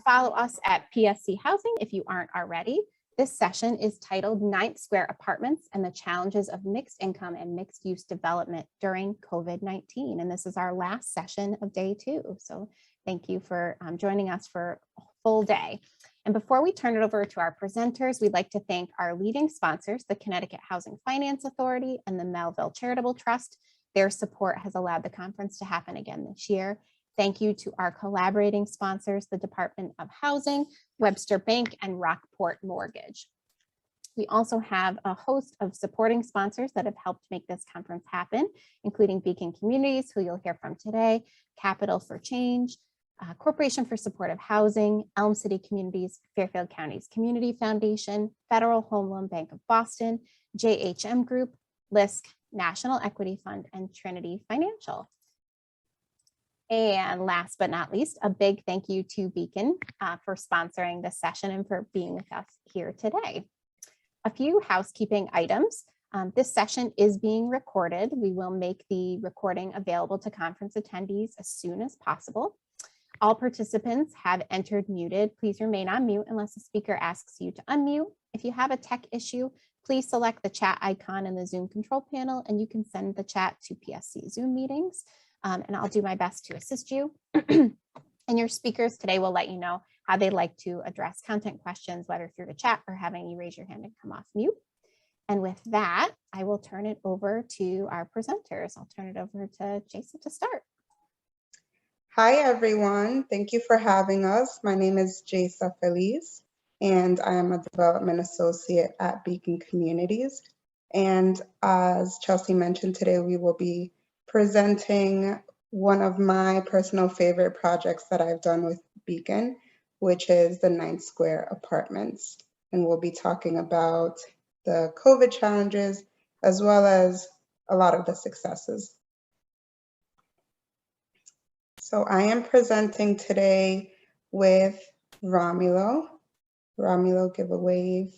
Follow us at PSC Housing if you aren't already. This session is titled 9th Square Apartments and the Challenges of Mixed Income and Mixed Use Development During COVID-19. And this is our last session of day 2. So thank you for joining us for a full day. And before we turn it over to our presenters, we'd like to thank our leading sponsors, the Connecticut Housing Finance Authority and the Melville Charitable Trust. Their support has allowed the conference to happen again this year. Thank you to our collaborating sponsors, the Department of Housing, Webster Bank, and Rockport Mortgage. We also have a host of supporting sponsors that have helped make this conference happen, including Beacon Communities, who you'll hear from today, Capital for Change, Corporation for Supportive Housing, Elm City Communities, Fairfield County's Community Foundation, Federal Home Loan Bank of Boston, JHM Group, LISC, National Equity Fund, and Trinity Financial. And last but not least, a big thank you to Beacon for sponsoring this session and for being with us here today. A few housekeeping items. This session is being recorded. We will make the recording available to conference attendees as soon as possible. All participants have entered muted. Please remain on mute unless the speaker asks you to unmute. If you have a tech issue, please select the chat icon in the Zoom control panel and you can send the chat to PSC Zoom meetings. And I'll do my best to assist you. And your speakers today will let you know how they'd like to address content questions, whether through the chat or having you raise your hand and come off mute. And with that, I will turn it over to our presenters. I'll turn it over to Jaissa to start. Hi, everyone. Thank you for having us. My name is Jaissa Feliz, and I am a development associate at Beacon Communities. And as Chelsea mentioned, today we will be presenting one of my personal favorite projects that I've done with Beacon, which is the 9th Square Apartments. And we'll be talking about the COVID challenges, as well as a lot of the successes. So I am presenting today with Romulo. Romulo, give a wave.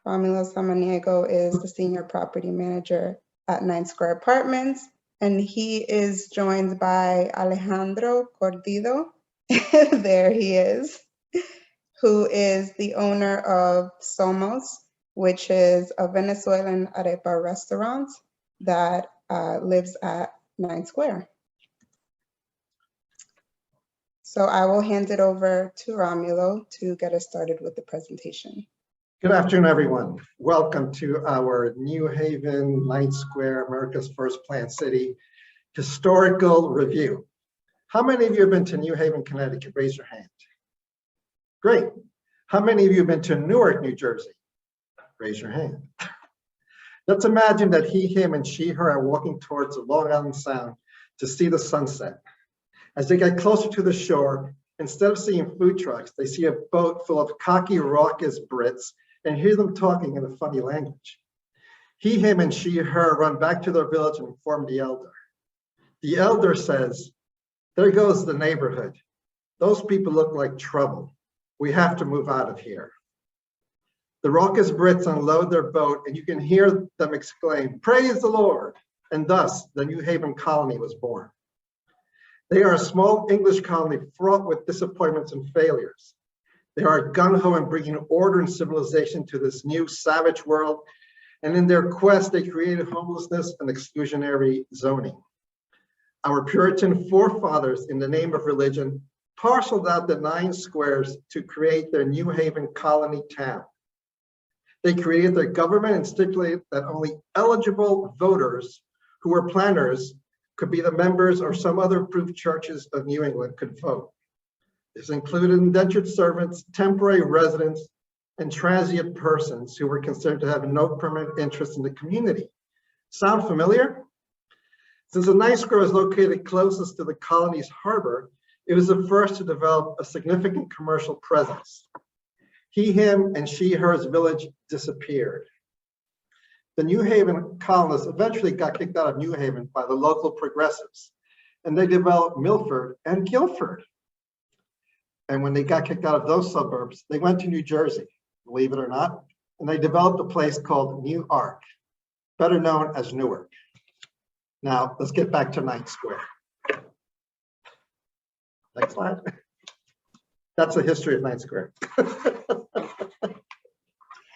Romulo Samaniego is the senior property manager at 9th Square Apartments, and he is joined by Alejandro Cordido, there he is, who is the owner of Somos, which is a Venezuelan arepa restaurant that lives at 9th Square. So I will hand it over to Romulo to get us started with the presentation. Good afternoon, everyone. Welcome to our New Haven 9th Square, America's First Planned City historical review. How many of you have been to New Haven, Connecticut? Raise your hand. Great. How many of you have been to Newark, New Jersey? Raise your hand. Let's imagine that he, him, and she, her are walking towards the Long Island Sound to see the sunset. As they get closer to the shore, instead of seeing food trucks, they see a boat full of cocky, raucous Brits and hear them talking in a funny language. He, him, and she, her run back to their village and inform the elder. The elder says, "There goes the neighborhood. Those people look like trouble. We have to move out of here." The raucous Brits unload their boat and you can hear them exclaim, "Praise the Lord!" And thus the New Haven colony was born. They are a small English colony fraught with disappointments and failures. They are gung-ho in bringing order and civilization to this new savage world. And in their quest, they created homelessness and exclusionary zoning. Our Puritan forefathers, in the name of religion, parceled out the 9 squares to create their New Haven colony town. They created their government and stipulated that only eligible voters who were planners could be the members or some other approved churches of New England could vote. This included indentured servants, temporary residents, and transient persons who were considered to have no permanent interest in the community. Sound familiar? Since the 9th Square is located closest to the colony's harbor, it was the first to develop a significant commercial presence. He, him, and she, her's village disappeared. The New Haven colonists eventually got kicked out of New Haven by the local progressives, and they developed Milford and Guilford. And when they got kicked out of those suburbs, they went to New Jersey, believe it or not, and they developed a place called New Ark, better known as Newark. Now, let's get back to 9th Square. Next slide. That's the history of Ninth Square.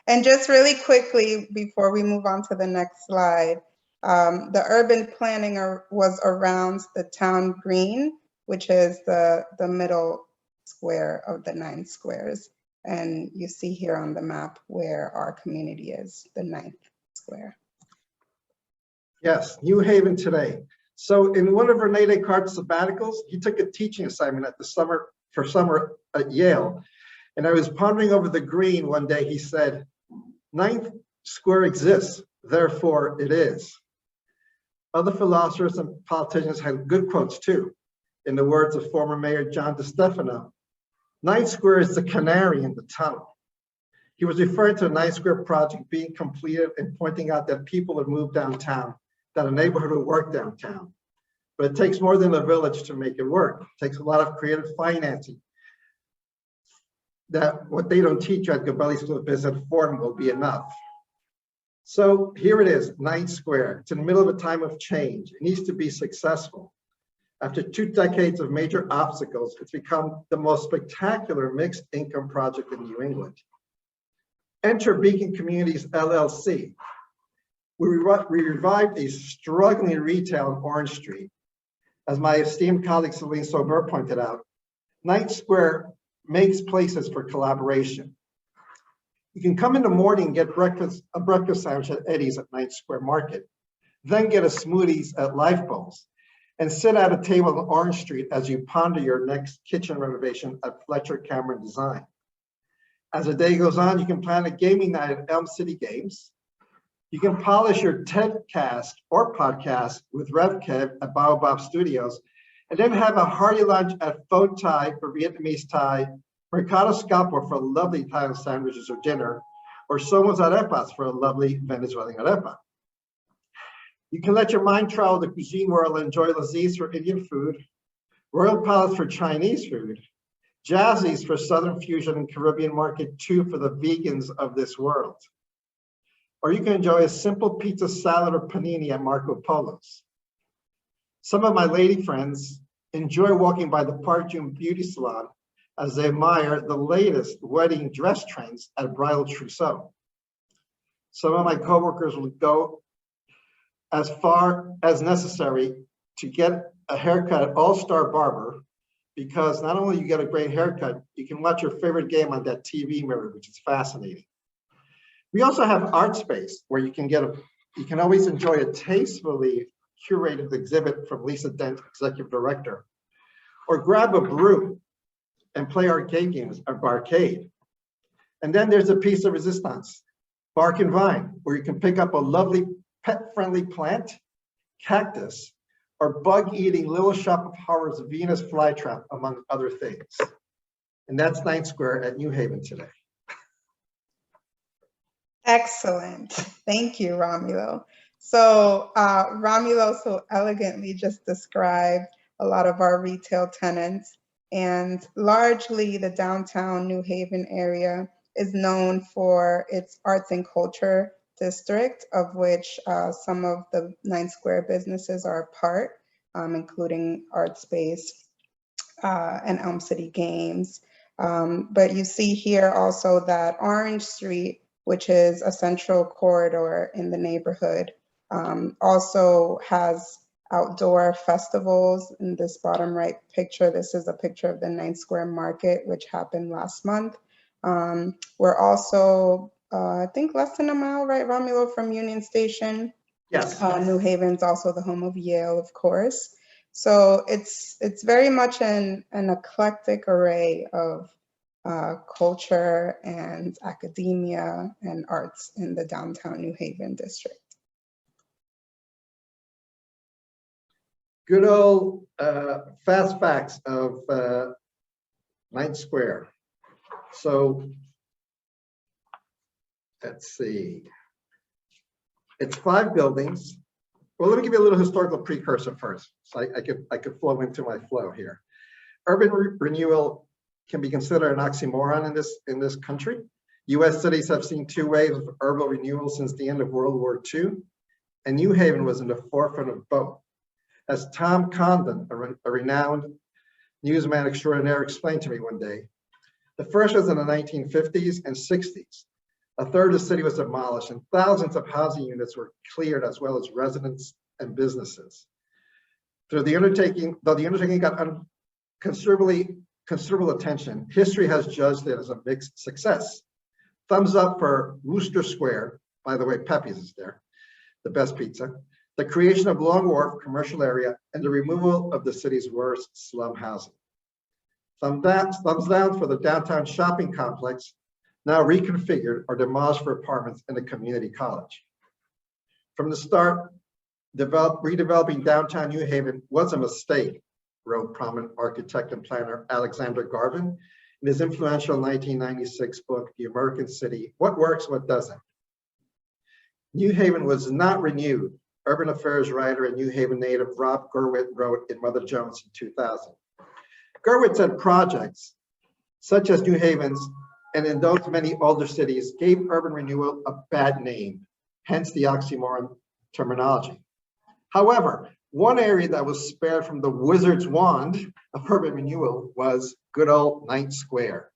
And just really quickly, before we move on to the next slide, the urban planning was around the town green, which is the middle square of the 9 squares. And you see here on the map where our community is, the 9th square. Yes, New Haven today. So in one of Rene Descartes' sabbaticals, he took a teaching assignment for summer at Yale. And I was pondering over the green one day, he said, 9th Square exists, therefore it is. Other philosophers and politicians had good quotes too. In the words of former Mayor John DeStefano, 9th Square is the canary in the tunnel. He was referring to the 9th Square project being completed and pointing out that people would move downtown, that a neighborhood would work downtown. But it takes more than a village to make it work. It takes a lot of creative financing. That what they don't teach at Gabelli School of Business Forum will be enough. So here it is, 9th Square. It's in the middle of a time of change. It needs to be successful. After 2 decades of major obstacles, it's become the most spectacular mixed income project in New England. Enter Beacon Communities LLC. We revived a struggling retail on Orange Street. As my esteemed colleague Celine Sober pointed out, 9th Square makes places for collaboration. You can come in the morning and get a breakfast sandwich at Eddie's at 9th Square Market, then get a smoothies at Lifeboats, and sit at a table on Orange Street as you ponder your next kitchen renovation at Fletcher Cameron Design. As the day goes on, you can plan a gaming night at Elm City Games. You can polish your TEDcast or podcast with RevKev at Baobab Studios, and then have a hearty lunch at Pho Thai for Vietnamese Thai, Mercado Scalpo for lovely Thai sandwiches or dinner, or Somos Arepas for a lovely Venezuelan arepa. You can let your mind travel the cuisine world and enjoy Laziz for Indian food, Royal Palace for Chinese food, Jazzy's for Southern Fusion and Caribbean Market 2 for the vegans of this world. Or you can enjoy a simple pizza salad or panini at Marco Polo's. Some of my lady friends enjoy walking by the Park June Beauty Salon as they admire the latest wedding dress trends at Bridal Trousseau. Some of my coworkers will go as far as necessary to get a haircut at All Star Barber, because not only you get a great haircut, you can watch your favorite game on that TV mirror, which is fascinating. We also have art space where you can always enjoy a tastefully curated exhibit from Lisa Dent, executive director, or grab a brew and play arcade games at Barcade. And then there's a piece of resistance, Bark and Vine, where you can pick up a lovely pet-friendly plant, cactus, or bug-eating Little Shop of Horrors Venus flytrap, among other things. And that's 9th Square at New Haven today. Excellent. Thank you, Romulo. So Romulo so elegantly just described a lot of our retail tenants, and largely the downtown New Haven area is known for its arts and culture district, of which some of the 9th Square businesses are a part, including Art Space and Elm City Games. But you see here also that Orange Street, which is a central corridor in the neighborhood, also has outdoor festivals. In this bottom right picture, this is a picture of the 9th Square Market, which happened last month. We're also, I think less than a mile, right, Romulo, from Union Station? Yes. New Haven's also the home of Yale, of course. So it's very much an eclectic array of culture and academia and arts in the downtown New Haven district. Good old fast facts of 9th Square. So let's see. It's 5 buildings. Well, let me give you a little historical precursor first, so I could flow into my flow here. Urban renewal can be considered an oxymoron in this country. U.S. cities have seen 2 waves of urban renewal since the end of World War II, and New Haven was in the forefront of both. As Tom Condon, a renowned newsman extraordinaire, explained to me one day. The first was in the 1950s and 60s. A third of the city was demolished and thousands of housing units were cleared, as well as residents and businesses. Though the undertaking got considerable attention, history has judged it as a mixed success. Thumbs up for Wooster Square, by the way, Pepe's is there, the best pizza, the creation of Long Wharf commercial area, and the removal of the city's worst slum housing. Thumbs down for the downtown shopping complex, now reconfigured or demolished for apartments in the community college. From the start, redeveloping downtown New Haven was a mistake, wrote prominent architect and planner Alexander Garvin in his influential 1996 book, The American City, What Works, What Doesn't. New Haven was not renewed, urban affairs writer and New Haven native Rob Gurwitt wrote in Mother Jones in 2000. Gurwitt said projects such as New Haven's and in those many older cities gave urban renewal a bad name, hence the oxymoron terminology. However, one area that was spared from the wizard's wand of urban renewal was good old Ninth Square.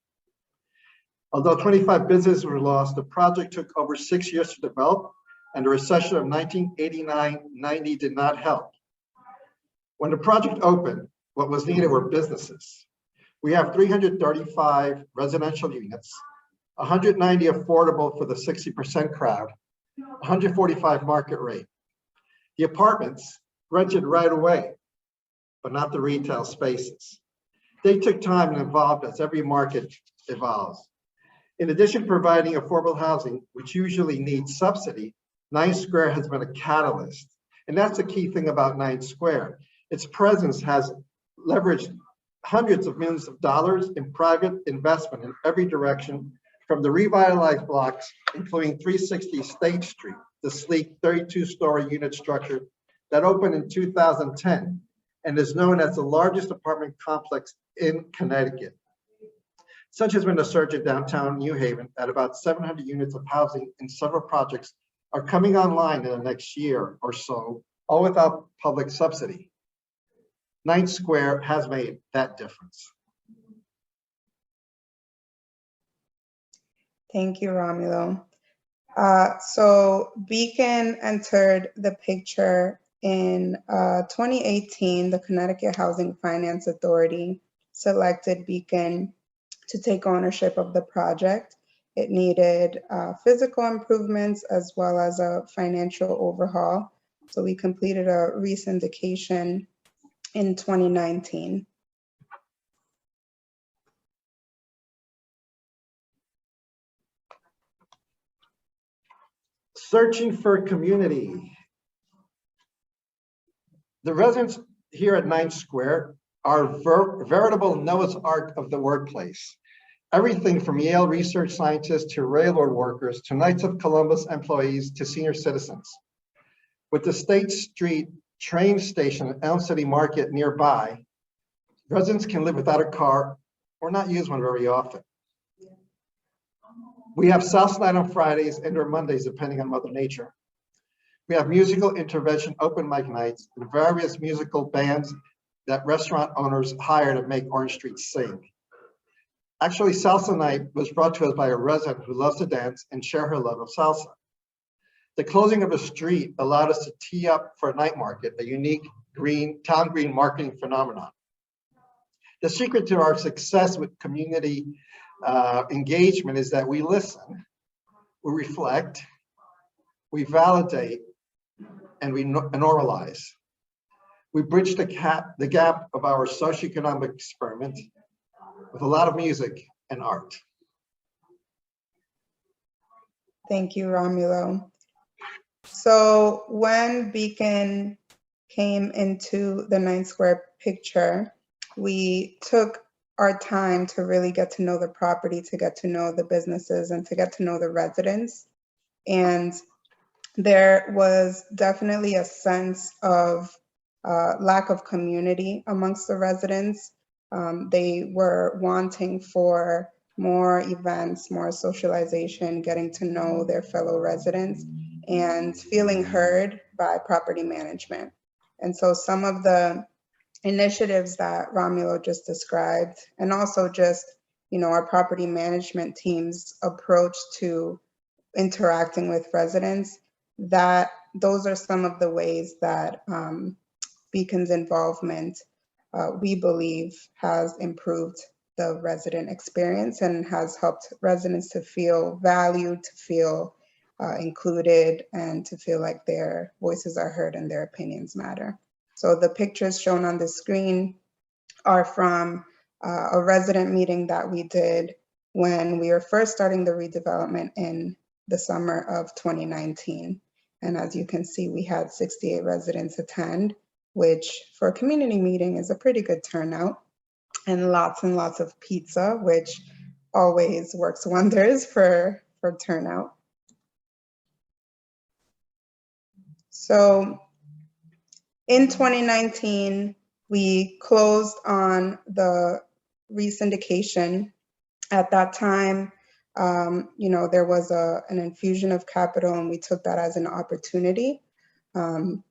Although 25 businesses were lost, the project took over 6 years to develop, and the recession of 1989-90 did not help. When the project opened, what was needed were businesses. We have 335 residential units, 190 affordable for the 60% crowd, 145 market rate. The apartments rented right away, but not the retail spaces. They took time and evolved as every market evolves. In addition to providing affordable housing, which usually needs subsidy, Ninth Square has been a catalyst. And that's the key thing about Ninth Square. Its presence has leveraged hundreds of millions of dollars in private investment in every direction, from the revitalized blocks, including 360 State Street, the sleek 32-story unit structure that opened in 2010 and is known as the largest apartment complex in Connecticut. Such has been the surge at downtown New Haven at about 700 units of housing in several projects are coming online in the next year or so, all without public subsidy. Ninth Square has made that difference. Thank you, Romulo. So Beacon entered the picture in 2018. The Connecticut Housing Finance Authority selected Beacon to take ownership of the project. It needed physical improvements as well as a financial overhaul. So we completed a re-syndication in 2019. Searching for community. The residents here at Ninth Square are veritable Noah's Ark of the workplace. Everything from Yale research scientists to railroad workers to Knights of Columbus employees to senior citizens. With the State Street train station and Elm City Market nearby, residents can live without a car or not use one very often. We have South Night on Fridays and or Mondays, depending on Mother Nature. We have musical intervention open mic nights and various musical bands that restaurant owners hire to make Orange Street sing. Actually, Salsa Night was brought to us by a resident who loves to dance and share her love of salsa. The closing of a street allowed us to tee up for a night market, a unique town green marketing phenomenon. The secret to our success with community engagement is that we listen, we reflect, we validate, and we normalize. We bridge the gap of our socioeconomic experiment with a lot of music and art. Thank you, Romulo. So when Beacon came into the Ninth Square picture, we took our time to really get to know the property, to get to know the businesses, and to get to know the residents. And there was definitely a sense of lack of community amongst the residents. They were wanting for more events, more socialization, getting to know their fellow residents, and feeling heard by property management. And so some of the initiatives that Romulo just described, and also just, our property management team's approach to interacting with residents, that those are some of the ways that Beacon's involvement, we believe, has improved the resident experience and has helped residents to feel valued, to feel included, and to feel like their voices are heard and their opinions matter. So the pictures shown on the screen are from a resident meeting that we did when we were first starting the redevelopment in the summer of 2019. And as you can see, we had 68 residents attend, which for a community meeting is a pretty good turnout, and lots of pizza, which always works wonders for turnout. So in 2019, we closed on the re-syndication. At that time, there was an infusion of capital, and we took that as an opportunity. And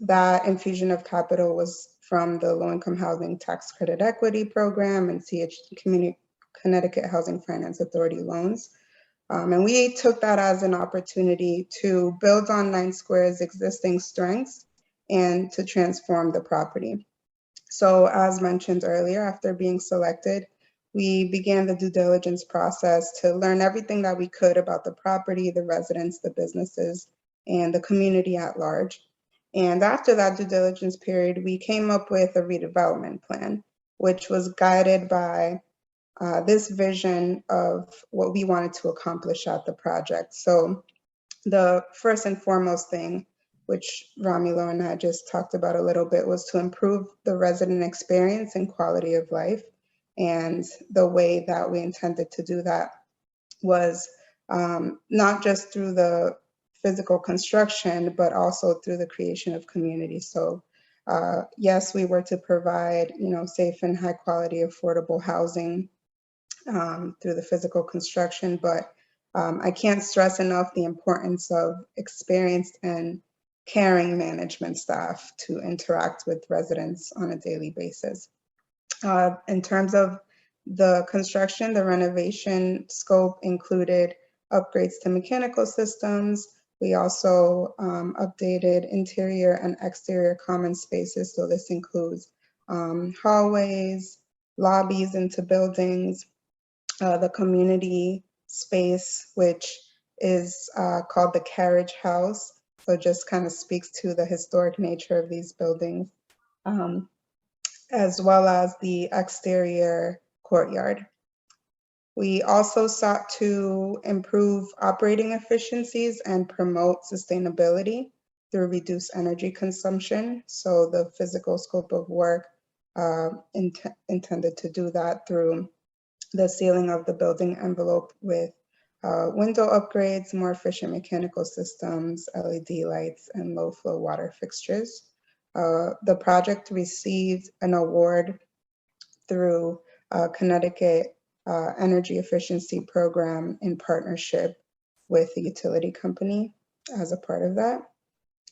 that infusion of capital was from the Low-Income Housing Tax Credit Equity Program and Connecticut Housing Finance Authority loans. And we took that as an opportunity to build on 9 Square's existing strengths and to transform the property. So as mentioned earlier, after being selected, we began the due diligence process to learn everything that we could about the property, the residents, the businesses, and the community at large. And after that due diligence period, we came up with a redevelopment plan, which was guided by this vision of what we wanted to accomplish at the project. So the first and foremost thing, which Romulo and I just talked about a little bit, was to improve the resident experience and quality of life. And the way that we intended to do that was not just through the physical construction, but also through the creation of community. So yes, we were to provide, safe and high quality, affordable housing through the physical construction, but I can't stress enough the importance of experienced and caring management staff to interact with residents on a daily basis. In terms of the construction, the renovation scope included upgrades to mechanical systems. We also updated interior and exterior common spaces. So this includes hallways, lobbies into buildings, the community space, which is called the Carriage House. So just kind of speaks to the historic nature of these buildings, as well as the exterior courtyard. We also sought to improve operating efficiencies and promote sustainability through reduced energy consumption. So the physical scope of work intended to do that through the sealing of the building envelope with window upgrades, more efficient mechanical systems, LED lights, and low flow water fixtures. The project received an award through Connecticut Energy Efficiency Program in partnership with the utility company as a part of that.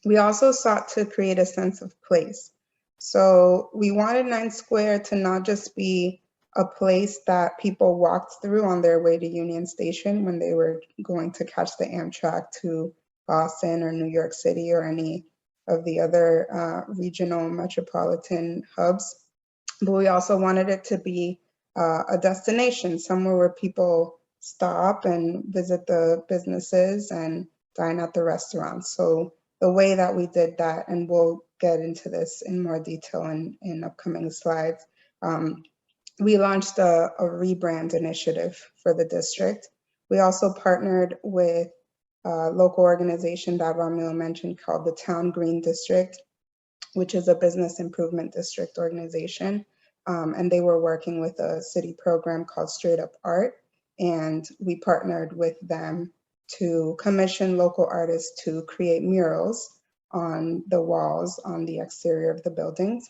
We also sought to create a sense of place. So we wanted 9 Square to not just be a place that people walked through on their way to Union Station when they were going to catch the Amtrak to Boston or New York City or any of the other regional metropolitan hubs. But we also wanted it to be a destination, somewhere where people stop and visit the businesses and dine at the restaurants. So the way that we did that, and we'll get into this in more detail in upcoming slides, we launched a rebrand initiative for the district. We also partnered with a local organization that Romulo mentioned called the Town Green District, which is a business improvement district organization. And they were working with a city program called Straight Up Art. And we partnered with them to commission local artists to create murals on the walls on the exterior of the buildings.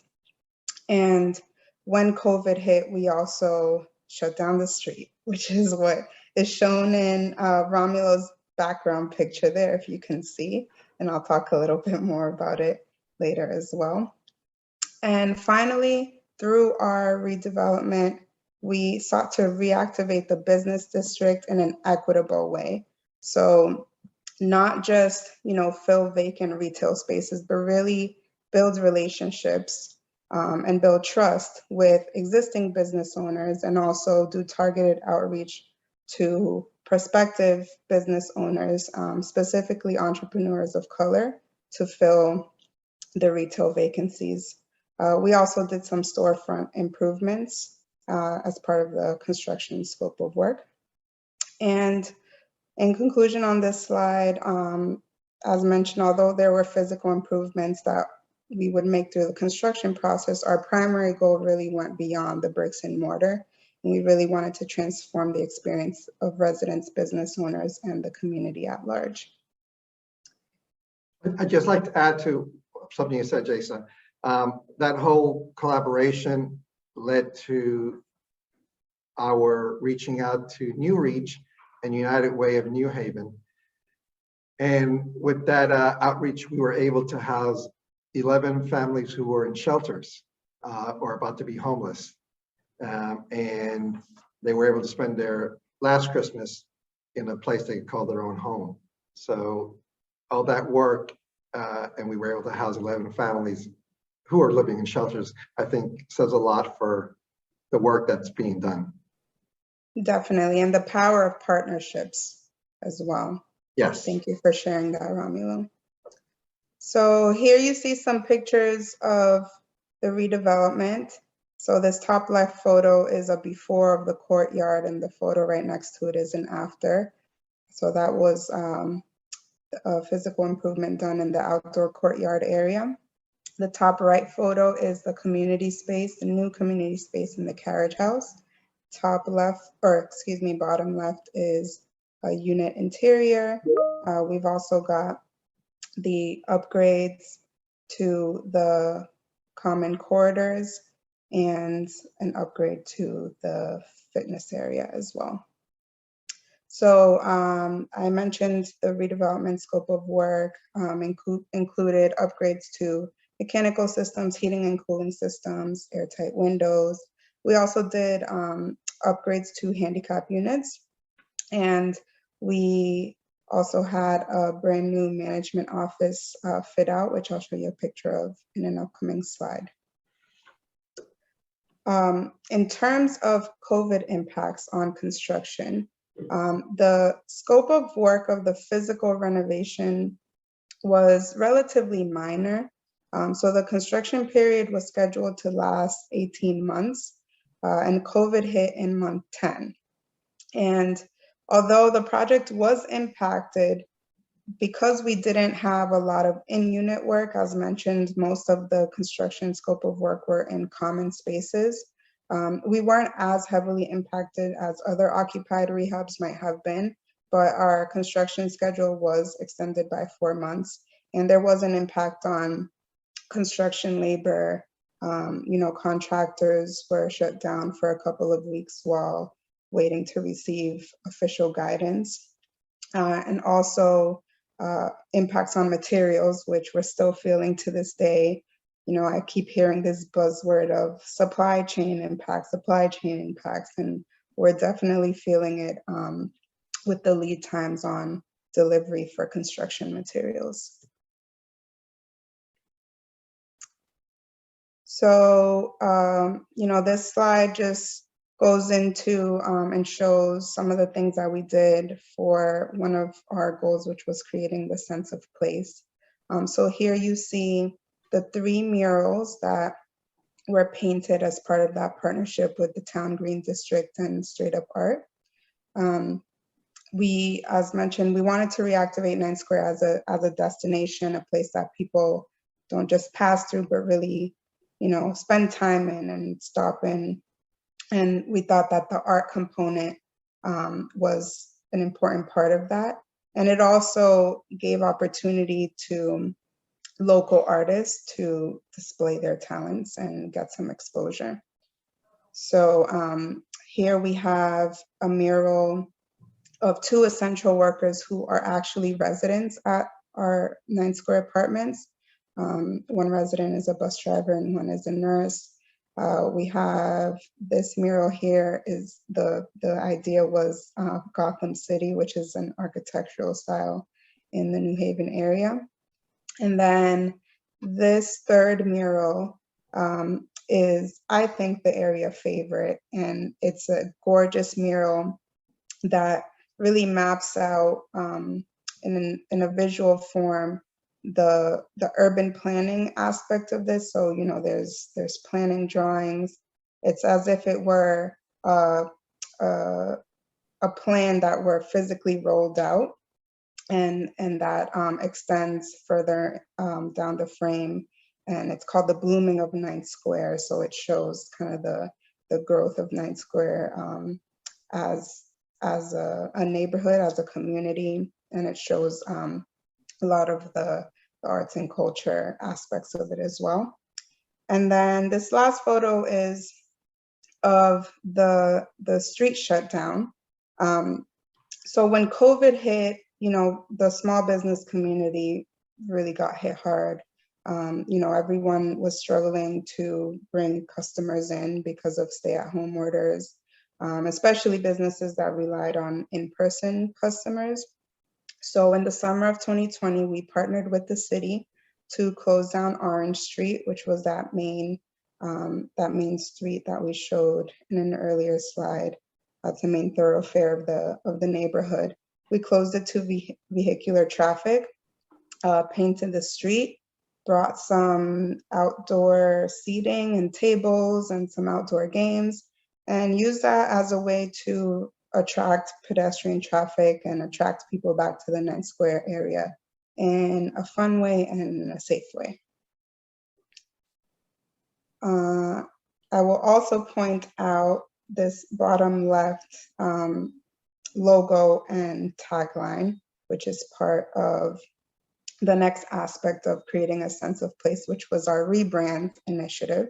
And when COVID hit, we also shut down the street, which is what is shown in Romulo's background picture there, if you can see. And I'll talk a little bit more about it later as well. And finally, through our redevelopment, we sought to reactivate the business district in an equitable way. So not just, fill vacant retail spaces, but really build relationships and build trust with existing business owners, and also do targeted outreach to prospective business owners, specifically entrepreneurs of color, to fill the retail vacancies. We also did some storefront improvements as part of the construction scope of work. And in conclusion on this slide, as mentioned, although there were physical improvements that we would make through the construction process, our primary goal really went beyond the bricks and mortar. And we really wanted to transform the experience of residents, business owners, and the community at large. I'd just like to add to something you said, Jaissa. That whole collaboration led to our reaching out to New Reach and United Way of New Haven. And with that outreach, we were able to house 11 families who were in shelters or about to be homeless. And they were able to spend their last Christmas in a place they could call their own home. So all that work, and we were able to house 11 families who are living in shelters, I think says a lot for the work that's being done. Definitely, and the power of partnerships as well. Yes. Thank you for sharing that, Romulo. So here you see some pictures of the redevelopment. So this top left photo is a before of the courtyard, and the photo right next to it is an after. So that was a physical improvement done in the outdoor courtyard area. The top right photo is the community space, the new community space in the carriage house. Top left, or excuse me, bottom left is a unit interior. We've also got the upgrades to the common corridors and an upgrade to the fitness area as well. So I mentioned the redevelopment scope of work included upgrades to mechanical systems, heating and cooling systems, airtight windows. We also did upgrades to handicap units, and we also had a brand new management office fit out, which I'll show you a picture of in an upcoming slide. In terms of COVID impacts on construction, the scope of work of the physical renovation was relatively minor. So the construction period was scheduled to last 18 months, and COVID hit in month 10. And although the project was impacted, because we didn't have a lot of in-unit work, as mentioned, most of the construction scope of work were in common spaces. We weren't as heavily impacted as other occupied rehabs might have been, but our construction schedule was extended by 4 months, and there was an impact on construction labor. Contractors were shut down for a couple of weeks while waiting to receive official guidance, and also impacts on materials, which we're still feeling to this day. I keep hearing this buzzword of supply chain impacts, and we're definitely feeling it with the lead times on delivery for construction materials. So, this slide just goes into and shows some of the things that we did for one of our goals, which was creating the sense of place. So here you see the 3 murals that were painted as part of that partnership with the Town Green District and Straight Up Art. We, as mentioned, we wanted to reactivate 9th Square as a destination, a place that people don't just pass through, but really, spend time in and stop in. And we thought that the art component was an important part of that. And it also gave opportunity to local artists to display their talents and get some exposure. So here we have a mural of 2 essential workers who are actually residents at our 9th Square apartments. One resident is a bus driver and one is a nurse. We have this mural here is the idea was Gotham City, which is an architectural style in the New Haven area. And then this third mural is, I think, the area favorite. And it's a gorgeous mural that really maps out in a visual form the urban planning aspect of this. So, you know, there's planning drawings. It's as if it were a plan that were physically rolled out, and that extends further down the frame. And it's called The Blooming of Ninth Square. So it shows kind of the growth of Ninth Square as a neighborhood, as a community, and it shows a lot of the arts and culture aspects of it as well. And then this last photo is of the street shutdown. So when COVID hit, you know, the small business community really got hit hard. You know, everyone was struggling to bring customers in because of stay-at-home orders, especially businesses that relied on in-person customers. So in the summer of 2020, we partnered with the city to close down Orange Street, which was that main street that we showed in an earlier slide. That's the main thoroughfare of the neighborhood. We closed it to vehicular traffic, painted the street, brought some outdoor seating and tables and some outdoor games, and used that as a way to attract pedestrian traffic and attract people back to the Ninth Square area in a fun way and in a safe way. I will also point out this bottom left logo and tagline, which is part of the next aspect of creating a sense of place, which was our rebrand initiative.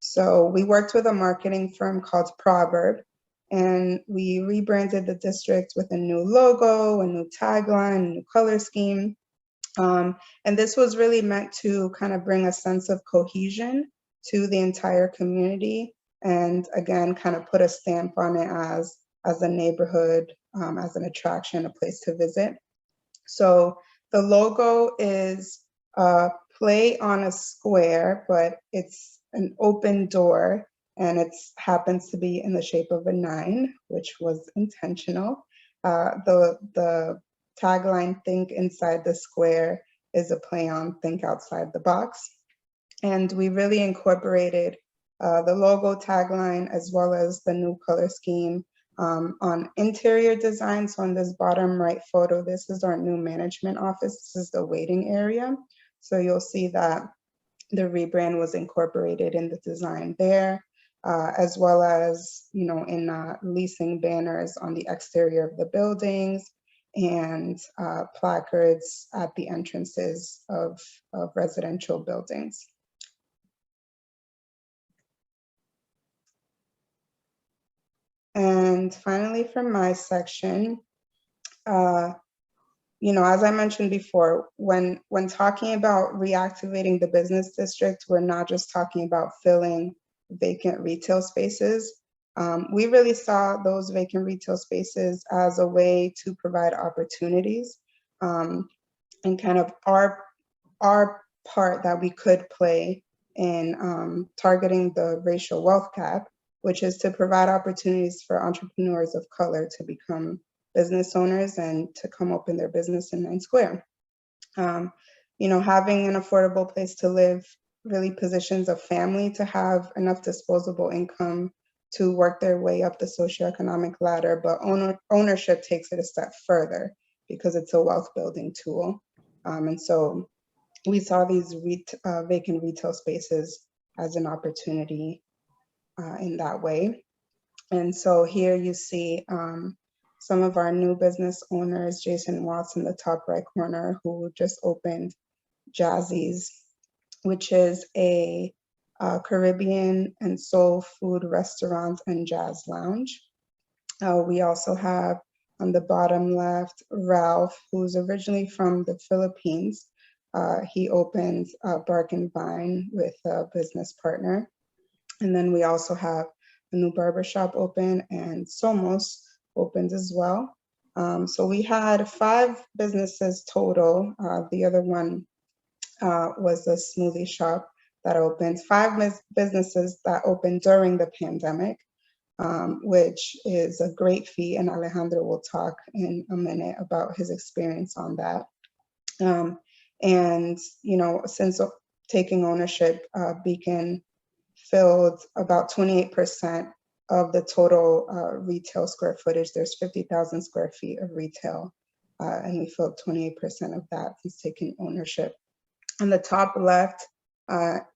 So we worked with a marketing firm called Proverb, and we rebranded the district with a new logo, a new tagline, a new color scheme. And this was really meant to kind of bring a sense of cohesion to the entire community, and again, kind of put a stamp on it as a neighborhood, as an attraction, a place to visit. So the logo is a play on a square, but it's an open door, and it happens to be in the shape of a 9, which was intentional. The tagline, "Think inside the square," is a play on "Think outside the box." And we really incorporated the logo tagline as well as the new color scheme on interior design. So in this bottom right photo, this is our new management office. This is the waiting area. So you'll see that the rebrand was incorporated in the design there, as well as, you know, in leasing banners on the exterior of the buildings and placards at the entrances of residential buildings. And finally, from my section, you know, as I mentioned before, when talking about reactivating the business district, we're not just talking about filling vacant retail spaces. We really saw those vacant retail spaces as a way to provide opportunities, and kind of our part that we could play in targeting the racial wealth gap, which is to provide opportunities for entrepreneurs of color to become business owners and to come open their business in Ninth Square. You know, having an affordable place to live really positions a family to have enough disposable income to work their way up the socioeconomic ladder, but ownership takes it a step further because it's a wealth building tool. And so we saw these vacant retail spaces as an opportunity in that way. And so here you see some of our new business owners, Jason Watts in the top right corner, who just opened Jazzy's, which is a Caribbean and soul food restaurant and jazz lounge. We also have on the bottom left, Ralph, who's originally from the Philippines, he opened Bark and Vine with a business partner. And then we also have a new barbershop open, and Somos opened as well. So we had 5 businesses total. The other one was a smoothie shop that opened. 5 businesses that opened during the pandemic, which is a great feat. And Alejandro will talk in a minute about his experience on that. And, you know, since taking ownership, Beacon filled about 28% of the total retail square footage. There's 50,000 square feet of retail, and we filled 28% of that since taking ownership. On the top left,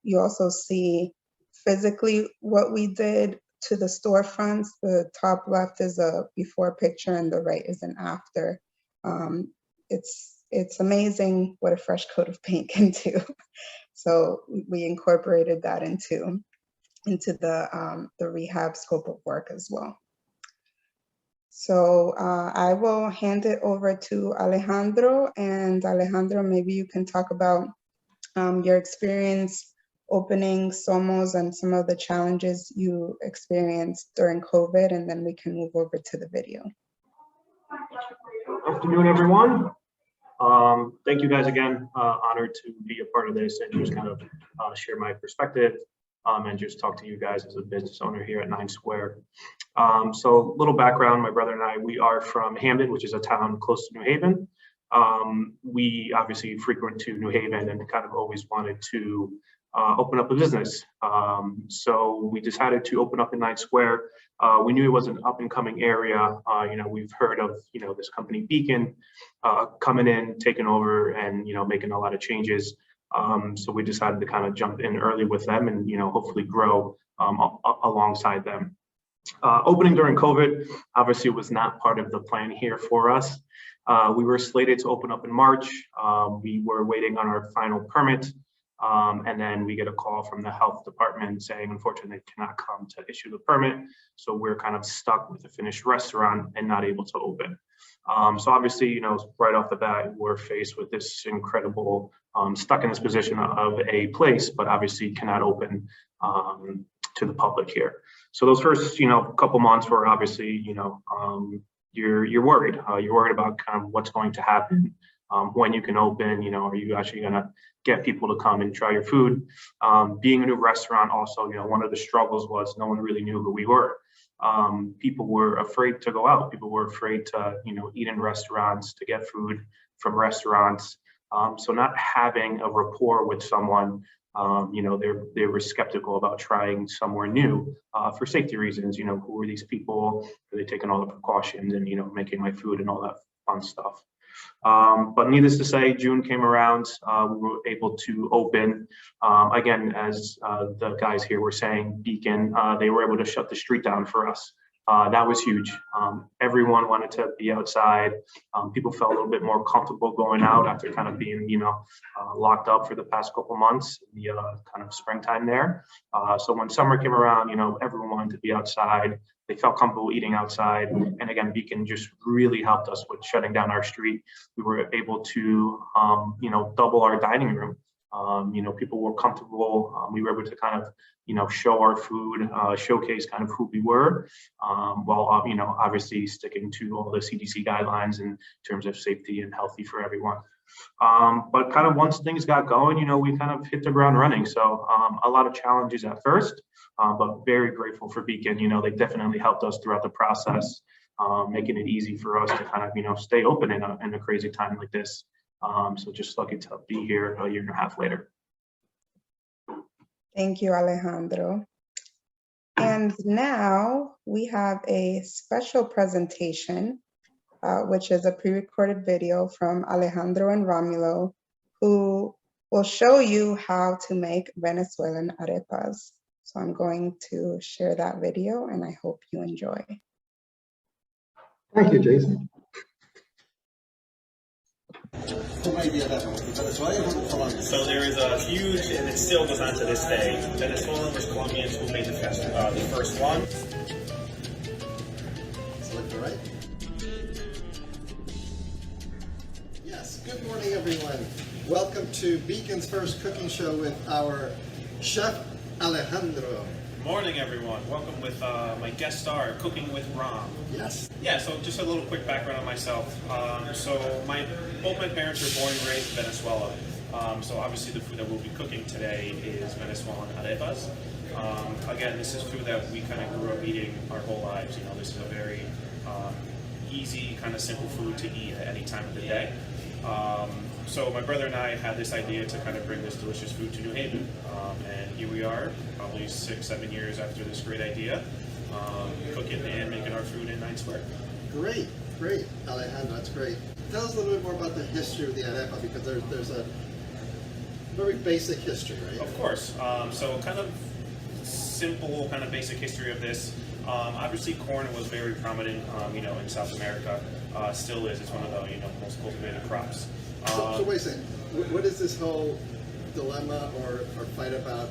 you also see physically what we did to the storefronts. The top left is a before picture and the right is an after. It's amazing what a fresh coat of paint can do. So we incorporated that into the rehab scope of work as well. So I will hand it over to Alejandro, and Alejandro, maybe you can talk about your experience opening Somos and some of the challenges you experienced during COVID, and then we can move over to the video. Good afternoon, everyone. Thank you guys again. Honored to be a part of this and just kind of share my perspective and just talk to you guys as a business owner here at 9 Square. So a little background, my brother and I, we are from Hamden, which is a town close to New Haven. We obviously frequent to New Haven and kind of always wanted to open up a business. So we decided to open up in 9 Square. We knew it was an up and coming area. You know, we've heard of, you know, this company Beacon coming in, taking over and, you know, making a lot of changes. So we decided to kind of jump in early with them and, you know, hopefully grow alongside them. Opening during COVID obviously was not part of the plan here for us. We were slated to open up in March. We were waiting on our final permit. And then we get a call from the health department saying, unfortunately, they cannot come to issue the permit. So we're kind of stuck with a finished restaurant and not able to open. So obviously, you know, right off the bat, we're faced with this incredible, stuck in this position of a place, but obviously cannot open to the public here. So those first, you know, couple months were obviously, you know, you're worried. You're worried about kind of what's going to happen, when you can open. You know, are you actually going to get people to come and try your food? Being a new restaurant also, you know, one of the struggles was no one really knew who we were. People were afraid to go out. People were afraid to, you know, eat in restaurants, to get food from restaurants. So not having a rapport with someone, you know, they were skeptical about trying somewhere new for safety reasons. You know, who are these people? Are they taking all the precautions and, you know, making my food and all that fun stuff? But needless to say, June came around, we were able to open. Again, as the guys here were saying, Beacon, they were able to shut the street down for us. That was huge. Everyone wanted to be outside. People felt a little bit more comfortable going out after kind of being, you know, locked up for the past couple months, the kind of springtime there. So when summer came around, you know, everyone wanted to be outside. They felt comfortable eating outside. And again, Beacon just really helped us with shutting down our street. We were able to, you know, double our dining room. You know, people were comfortable. We were able to kind of, you know, show our food, showcase kind of who we were, while, you know, obviously sticking to all the CDC guidelines in terms of safety and healthy for everyone. But kind of once things got going, you know, we kind of hit the ground running. So a lot of challenges at first, but very grateful for Beacon. You know, they definitely helped us throughout the process, making it easy for us to kind of, you know, stay open in a crazy time like this. So just lucky to be here a year and a half later. Thank you, Alejandro. And now we have a special presentation, which is a pre-recorded video from Alejandro and Romulo, who will show you how to make Venezuelan arepas. So I'm going to share that video and I hope you enjoy. Thank you, Jason. So there is a huge, and it still goes on to this day, Venezuelans, Colombians who made the first one. Select the right. Yes, good morning, everyone. Welcome to Beacon's first cooking show with our chef Alejandro. Morning, everyone. Welcome with my guest star, Cooking with Rom. Yes. Yeah, so just a little quick background on myself. Both my parents were born and raised in Venezuela. So obviously the food that we'll be cooking today is Venezuelan arepas. Again, this is food that we kind of grew up eating our whole lives. You know, this is a very easy, kind of simple food to eat at any time of the day. So my brother and I had this idea to kind of bring this delicious food to New Haven. And here we are, probably 6-7 years after this great idea, cooking and making our food in 9 Square. Great, Alejandro, that's great. Tell us a little bit more about the history of the arepa, because there's a very basic history, right? Of course. So kind of simple, kind of basic history of this. Obviously, corn was very prominent, in South America. Still is. It's one of the most cultivated crops. So wait a second. What is this whole dilemma or fight about?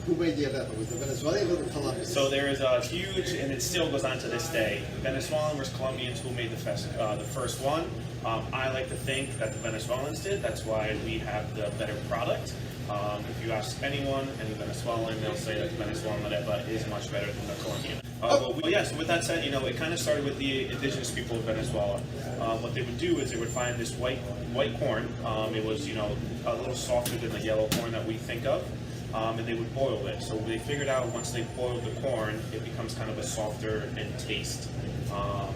Who made the arepa? Was the Venezuelan or the Colombians? So there is a huge, and it still goes on to this day, Venezuelan versus Colombians who made the first one. I like to think that the Venezuelans did. That's why we have the better product. If you ask anyone, any Venezuelan, they'll say that the Venezuelan arepa is much better than the Colombian. So with that said, it kind of started with the indigenous people of Venezuela. What they would do is they would find this white corn. It was, a little softer than the yellow corn that we think of. And they would boil it. So they figured out once they boiled the corn, it becomes kind of a softer in taste.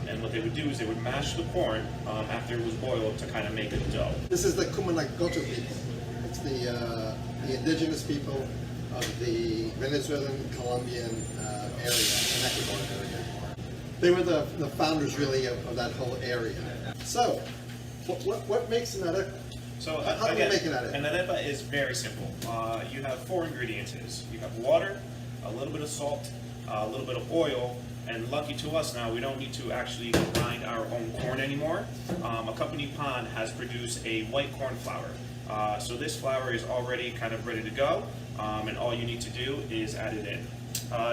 And what they would do is they would mash the corn after it was boiled to kind of make a dough. This is the Kumanagoto people. It's the indigenous people of the Venezuelan, Colombian area, and Ecuador area. They were the founders, really, of that whole area. So, what makes an arepa? So how do we make an arepa? An arepa is very simple. You have 4 ingredients. You have water, a little bit of salt, a little bit of oil, and lucky to us now, we don't need to actually grind our own corn anymore. A company, Pond, has produced a white corn flour. So this flour is already kind of ready to go, and all you need to do is add it in.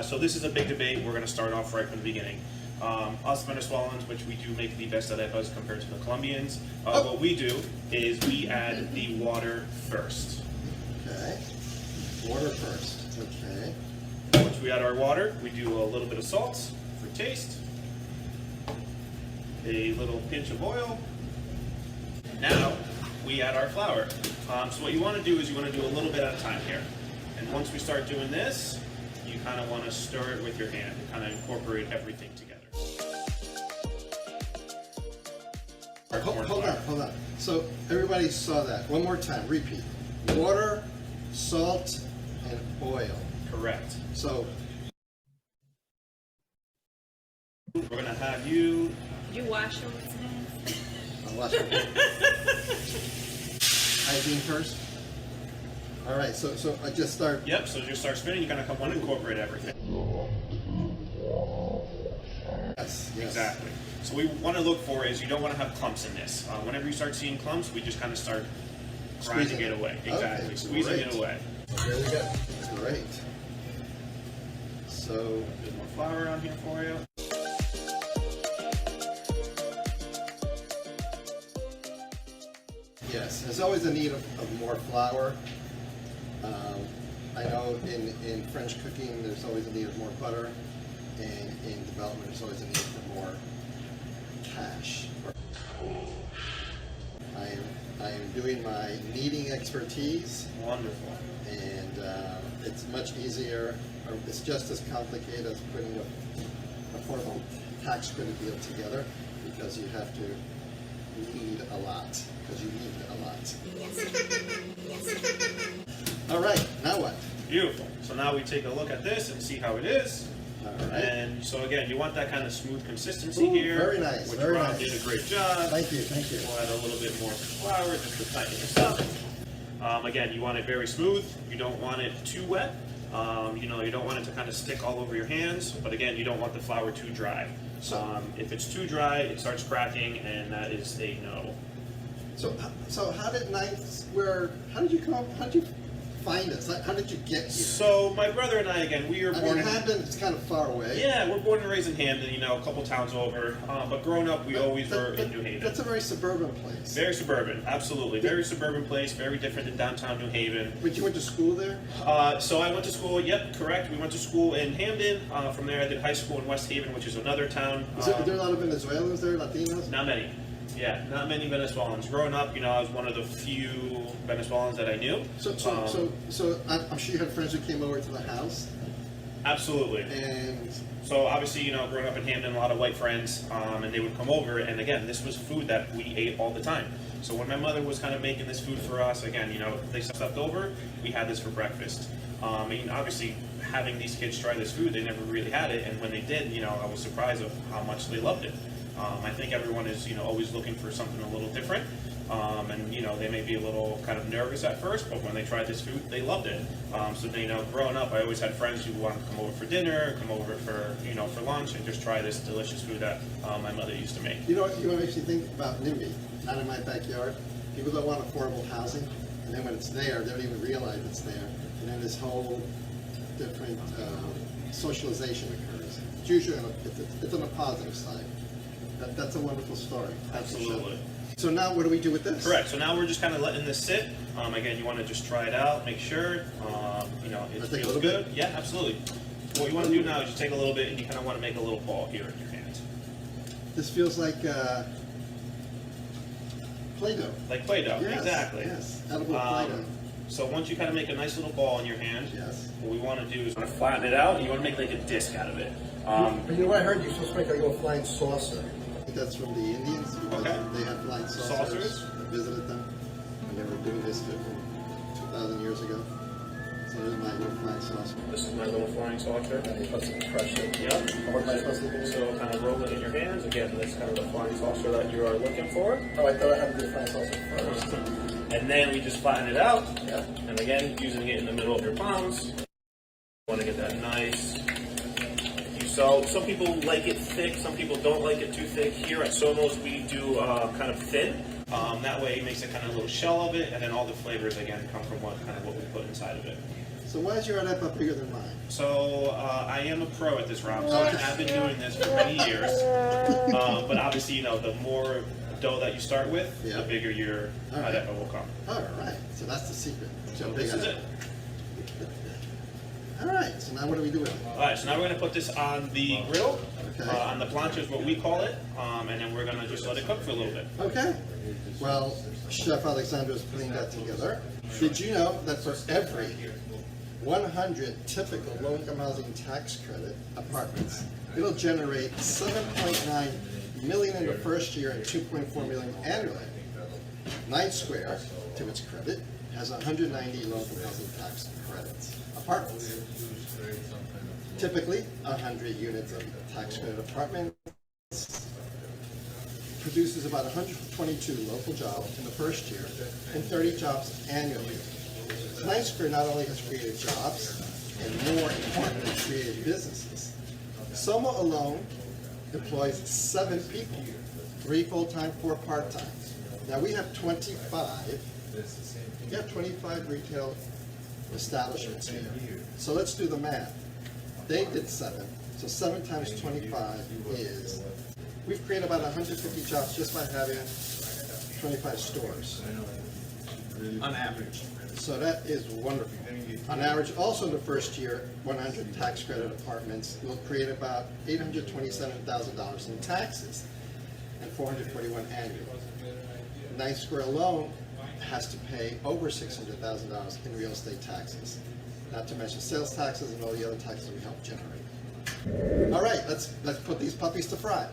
So this is a big debate. We're going to start off right from the beginning. Us Venezuelans, which we do make the best arepas compared to the Colombians, what we do is we add the water first. Okay, water first, okay. Once we add our water, we do a little bit of salt for taste, a little pinch of oil. Now we add our flour. So what you want to do is you want to do a little bit at a time here. And once we start doing this, you kind of want to stir it with your hand and kind of incorporate everything together. Hold on. So everybody saw that. One more time, repeat. Water, salt, and oil. Correct. So we're going to have you... Did you wash your hands? I'll wash it. Hygiene first. All right, so I just start. Yep, so just start spinning. You kind of want to incorporate everything. Yes. Exactly. So what we want to look for is you don't want to have clumps in this. Whenever you start seeing clumps, we just kind of start grinding it away. Exactly, okay, squeezing it away. There we go. Great. So there's more flour on here for you. yes, there's always a need of more flour. I know in French cooking, there's always a need of more butter, and in development, there's always a need for more cash. I am doing my kneading expertise. Wonderful. And it's much easier, or it's just as complicated as putting a formal tax credit deal together, because you have to knead a lot, because you need a lot. All right, now what? Beautiful. So now we take a look at this and see how it is. All right. And so again, you want that kind of smooth consistency here. Very nice, Which very Rob nice. did a great job. Thank you. We'll add a little bit more flour just to tighten this up. Again, you want it very smooth. You don't want it too wet. You don't want it to kind of stick all over your hands. But again, you don't want the flour too dry. If it's too dry, it starts cracking, and that is a no. So how did you find us? How did you get here? So my brother and I, again, we were I born mean, in Hamden is kind of far away. Yeah, we're born and raised in Hamden, you know, a couple towns over. But growing up, we always were in New Haven. That's a very suburban place. Very suburban, absolutely. Very suburban place, very different than downtown New Haven. But you went to school there? So I went to school, yep, correct. We went to school in Hamden. From there, I did high school in West Haven, which is another town. Are there a lot of Venezuelans there, Latinos? Not many. Yeah, not many Venezuelans. Growing up, you know, I was one of the few Venezuelans that I knew. So I'm sure you had friends who came over to the house. Absolutely. And so obviously, you know, growing up in Hamden, a lot of white friends, and they would come over. And again, this was food that we ate all the time. So when my mother was kind of making this food for us, again, you know, if they slept over, we had this for breakfast. I mean, obviously, having these kids try this food, they never really had it. And when they did, you know, I was surprised of how much they loved it. I think everyone is, you know, always looking for something a little different. And, you know, they may be a little kind of nervous at first, but when they tried this food, they loved it. So, you know, growing up, I always had friends who wanted to come over for dinner, come over for, you know, for lunch, and just try this delicious food that my mother used to make. you know what makes you think about NIMBY? Not in my backyard. People don't want affordable housing, and then when it's there, they don't even realize it's there. And then this whole different socialization occurs. It's usually it's on the positive side. That's a wonderful story. Absolutely. So now what do we do with this? Correct. So now we're just kind of letting this sit. Again, you want to just try it out, make sure, you know, it take a feels little good. bit? Yeah, absolutely. What you want to do now is you take a little bit and you kind of want to make a little ball here in your hand. This feels like Play-Doh. Like Play-Doh, Yes, exactly. Yes, edible Play-Doh. So once you kind of make a nice little ball in your hand, Yes. what we want to do is want to flatten it out. You want to make like a disc out of it. But you know what I heard? You're supposed to make a little flying saucer. I think that's from the Indians because Okay. they had flying saucers. Saucers? I visited them when they were doing this 2,000 years ago. So there's my little flying saucer. This is my little flying saucer. And you put some pressure. Yep. What am I supposed to do? So kind of roll it in your hands. Again, that's kind of the flying saucer that you are looking for. Oh, I thought I had to do flying saucer first. And then we just flatten it out. Yeah. And again, using it in the middle of your palms. You want to get that nice. So some people like it thick, some people don't like it too thick. Here at Somos, we do kind of thin. That way it makes it kind of a little shell of it, and then all the flavors, again, come from what we put inside of it. So why is your arepa bigger than mine? So I am a pro at this, Rob, so I have been doing this for many years. But obviously, you know, the more dough that you start with, Yeah. the bigger your All right. arepa will come. All right, so that's the secret. So this is it. All right, so now what do we do with it? All right, so now we're going to put this on the grill. Okay. On the plancha is what we call it, and then we're going to just let it cook for a little bit. Okay. Well, Chef Alexandro is putting that together. Did you know that for every 100 typical low-income housing tax credit apartments, it'll generate $7.9 million in the first year and $2.4 million annually? 9 Square, to its credit, has 190 low-income housing tax credits apartments. Typically, 100 units of tax credit apartments produces about 122 local jobs in the first year and 30 jobs annually. 9 Square not only has created jobs, and more importantly, created businesses. Soma alone employs 7 people, 3 full-time, 4 part-time. Now we have 25 retail establishments here. So let's do the math. They did 7, so 7 times 25 is, we've created about 150 jobs just by having 25 stores on average. So that is wonderful. On average, also in the first year, 100 tax credit apartments will create about $827,000 in taxes and $441 annually. 9 Square alone has to pay over $600,000 in real estate taxes, not to mention sales taxes and all the other taxes we help generate. All right, let's put these puppies to fry.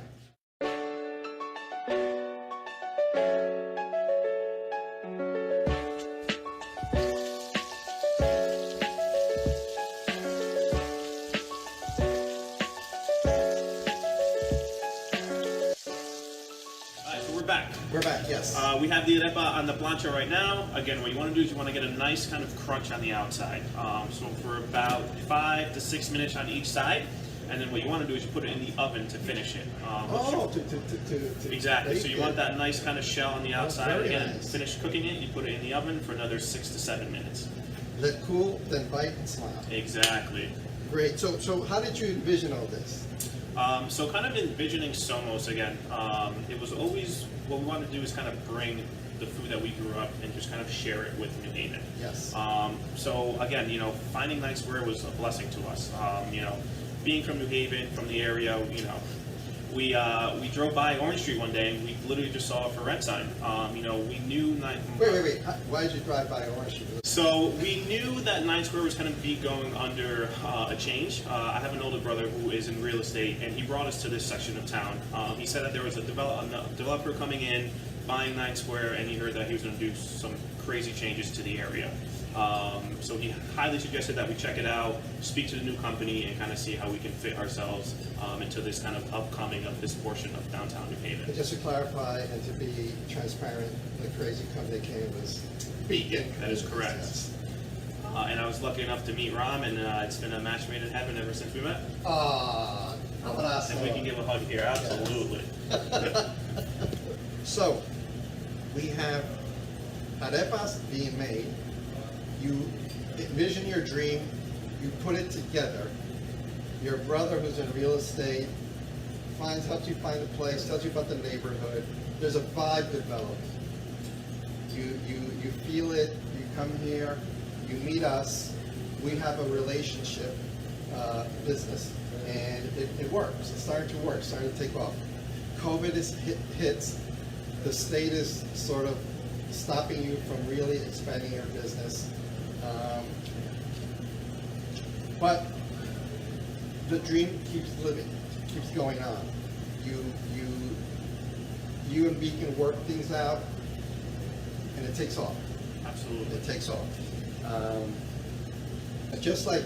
We're back, yes. We have the arepa on the plancha right now. Again, what you want to do is you want to get a nice kind of crunch on the outside. So for about 5 to 6 minutes on each side. And then what you want to do is you put it in the oven to finish it. Exactly. So you want that nice kind of shell on the outside. Very Again, nice. finish cooking it, you put it in the oven for another 6 to 7 minutes. Let cool, then bite and smile. Exactly. Great. So how did you envision all this? So kind of envisioning Somos again, it was always, what we wanted to do is kind of bring the food that we grew up and just kind of share it with New Haven. Yes. So again, you know, finding Ninth Square was a blessing to us. You know, being from New Haven, from the area, you know, we drove by Orange Street one day and we literally just saw a for rent sign. You know, we knew Wait. Why did you drive by Orange Street? So we knew that Ninth Square was going to be going under a change. I have an older brother who is in real estate, and he brought us to this section of town. He said that there was a developer coming in, buying Ninth Square, and he heard that he was going to do some crazy changes to the area. So he highly suggested that we check it out, speak to the new company, and kind of see how we can fit ourselves into this kind of upcoming of this portion of downtown New Haven. And just to clarify and to be transparent, the crazy company that came was Beacon. That is correct. Yes. And I was lucky enough to meet Ram, and it's been a match made in heaven ever since we met. And And we can give a hug here, absolutely. So, we have arepas being made. You envision your dream, you put it together. Your brother, who's in real estate, helps you find a place, tells you about the neighborhood. There's a vibe developed. You feel it, you come here, you meet us, we have a relationship, business, and it works. It's starting to work, starting to take off. COVID hits, the state is sort of stopping you from really expanding your business. But the dream keeps living, keeps going on. You and Beacon work things out, and it takes off. Absolutely. It takes off. Just like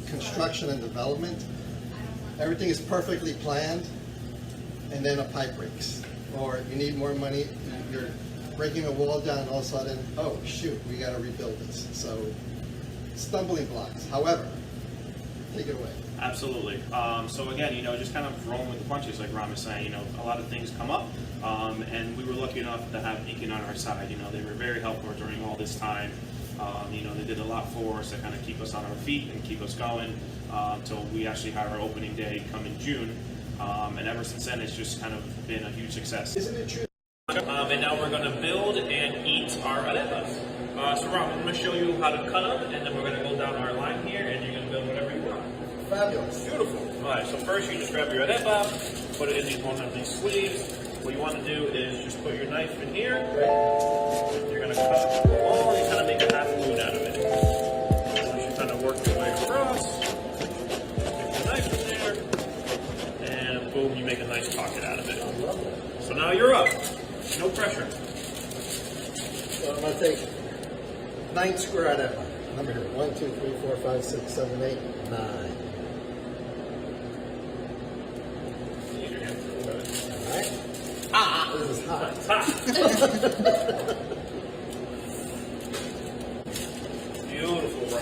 construction and development, everything is perfectly planned, and then a pipe breaks, or you need more money. You're breaking a wall down, and all of a sudden, oh shoot, we got to rebuild this. So, stumbling blocks. However, take it away. Absolutely. So again, you know, just kind of rolling with the punches, like Ram is saying. You know, a lot of things come up, and we were lucky enough to have Beacon on our side. You know, they were very helpful during all this time. You know, they did a lot for us to kind of keep us on our feet and keep us going until we actually had our opening day come in June. And ever since then, it's just kind of been a huge success. Isn't it true? And now we're going to build and eat our arepas. So Ram, I'm going to show you how to cut them, and then we're going to go down our line here, and you're going to build whatever you want. Fabulous. Beautiful. All right, so first you just grab your arepa, put it in one of these sleeves. What you want to do is just put your knife in here. You're going to cut all and kind of make a half moon out of it. So you kind of work your way across, get your knife in there, and boom, you make a nice pocket out of it. So now you're up. No pressure. So I'm going to take 9 square arepa. Number here. 1, 2, 3, 4, 5, 6, 7, 8, 9. This is hot. It's hot. Beautiful, bro.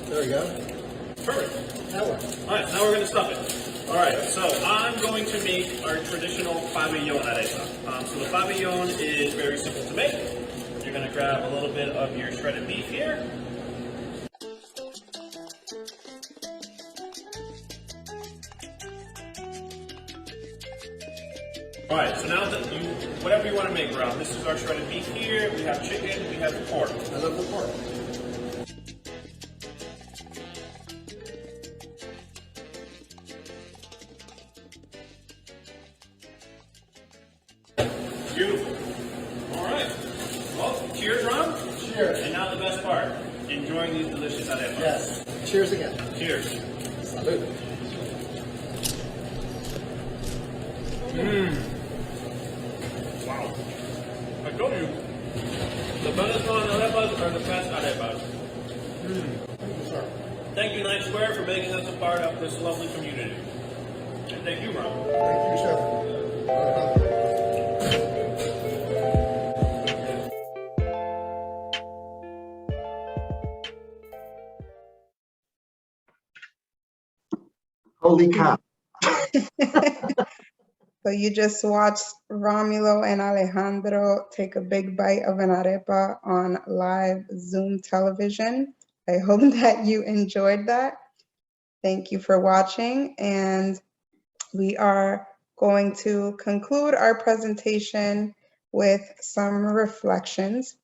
There we go. Perfect. That one. All right, now we're going to stuff it. All right, so I'm going to make our traditional pabellon arepa. So the pabellon is very simple to make. You're going to grab a little bit of your shredded beef here. All right, so now that whatever you want to make, Rob. This is our shredded beef here. We have chicken. We have pork. I love the pork. Beautiful. All right. Well, cheers, Rob. Cheers. And now the best part, enjoying these delicious arepas. Yes. Cheers again. Cheers. Salud. Wow. I told you, the Venezuelan arepas are the best arepas. Thank you, Ninth Square, for making us a part of this lovely community. And thank you, Rob. Thank you, Chef. Holy cow. So you just watched Romulo and Alejandro take a big bite of an arepa on live Zoom television. I hope that you enjoyed that. Thank you for watching, and we are going to conclude our presentation with some reflections,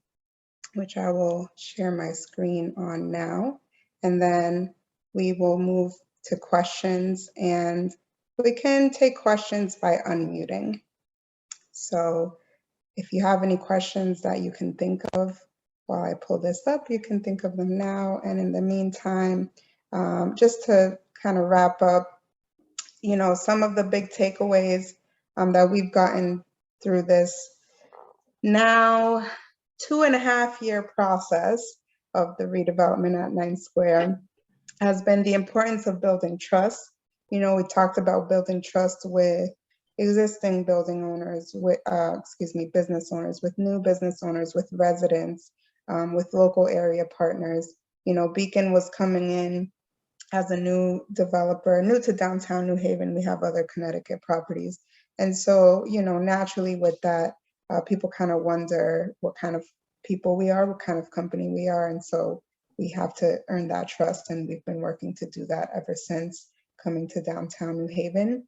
which I will share my screen on now, and then we will move to questions, and we can take questions by unmuting. So if you have any questions that you can think of while I pull this up, you can think of them now. And in the meantime, just to kind of wrap up, you know, some of the big takeaways that we've gotten through this now 2.5-year process of the redevelopment at 9 Square has been the importance of building trust. You know, we talked about building trust with existing building owners, with, business owners, with new business owners, with residents, with local area partners. You know, Beacon was coming in as a new developer, new to downtown New Haven. We have other Connecticut properties. And so, you know, naturally with that, people kind of wonder what kind of people we are, what kind of company we are. And so we have to earn that trust. And we've been working to do that ever since coming to downtown New Haven.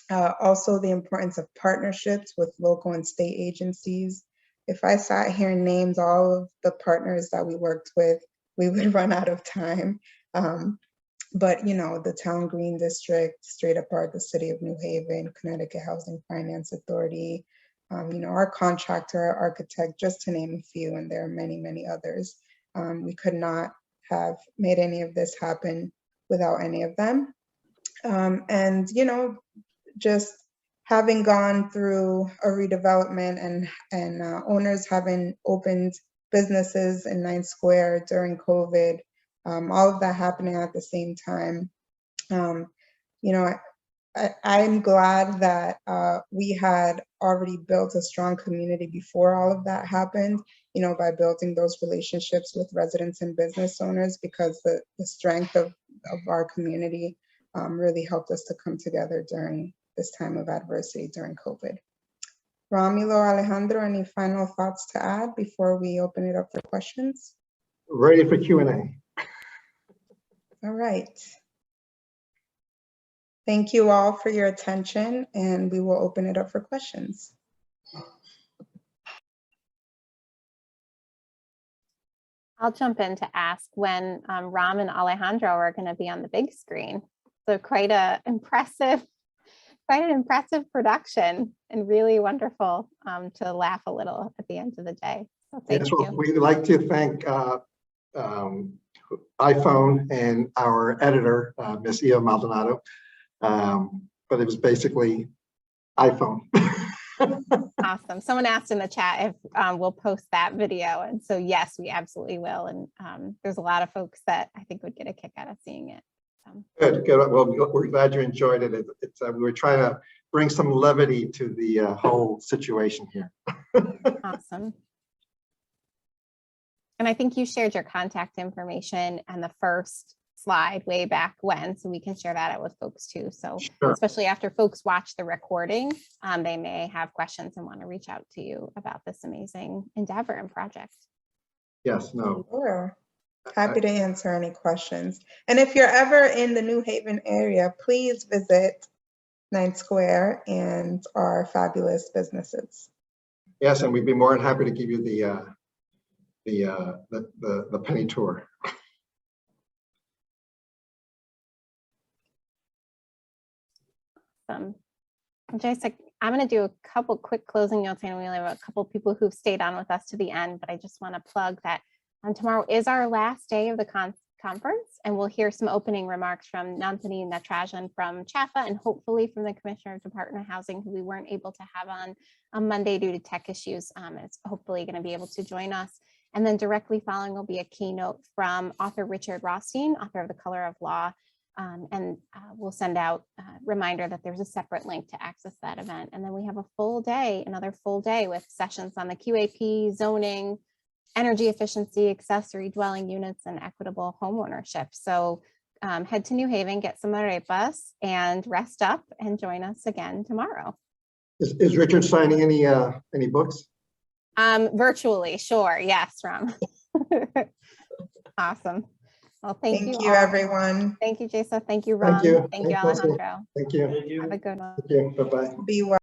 Also the importance of partnerships with local and state agencies. If I sat here and named all of the partners that we worked with, we would run out of time. But, you know, the Town Green District, Straight Up Art, the City of New Haven, Connecticut Housing Finance Authority, you know, our contractor, our architect, just to name a few, and there are many, many others. We could not have made any of this happen without any of them. And, you know, just having gone through a redevelopment and owners having opened businesses in 9 Square during COVID, all of that happening at the same time. You know, I'm glad that we had already built a strong community before all of that happened, you know, by building those relationships with residents and business owners, because the strength of our community really helped us to come together during this time of adversity during COVID. Romulo, Alejandro, any final thoughts to add before we open it up for questions? Ready for Q&A. All right. Thank you all for your attention, and we will open it up for questions. I'll jump in to ask when Ram and Alejandro are going to be on the big screen. So quite an impressive production, and really wonderful to laugh a little at the end of the day. So thank you. We'd like to thank iPhone and our editor, Miss Eva Maldonado. But it was basically iPhone. Awesome. Someone asked in the chat if we'll post that video. And so, yes, we absolutely will. And there's a lot of folks that I think would get a kick out of seeing it. Good. Well, we're glad you enjoyed it. We were trying to bring some levity to the whole situation here. Awesome. And I think you shared your contact information on the first slide way back when, so we can share that out with folks too. So sure. Especially after folks watch the recording, they may have questions and want to reach out to you about this amazing endeavor and project. Yes, no. Sure. Happy to answer any questions. And if you're ever in the New Haven area, please visit 9 Square and our fabulous businesses. Yes, and we'd be more than happy to give you the penny tour. Jaissa, I'm going to do a couple quick closing notes, and we only have a couple people who've stayed on with us to the end, but I just want to plug that tomorrow is our last day of the conference, and we'll hear some opening remarks from Nandini Natarajan from CHAFA, and hopefully from the Commissioner of Department of Housing, who we weren't able to have on Monday due to tech issues. It's hopefully going to be able to join us. And then directly following will be a keynote from author Richard Rothstein, author of The Color of Law. We'll send out a reminder that there's a separate link to access that event. And then we have a full day, another full day with sessions on the QAP, zoning, energy efficiency, accessory dwelling units, and equitable homeownership. So head to New Haven, get some arepas, and rest up, and join us again tomorrow. Is Richard signing any books? Virtually, sure. Yes, Ram. Awesome. Well, thank you Thank you, all. everyone. Thank you, Jaissa. Thank you, Ram. Thank you. Thank you, Thanks, Leslie. Alejandro. Thank you. Thank you. Have a good one. Thank you. Bye-bye. Be well.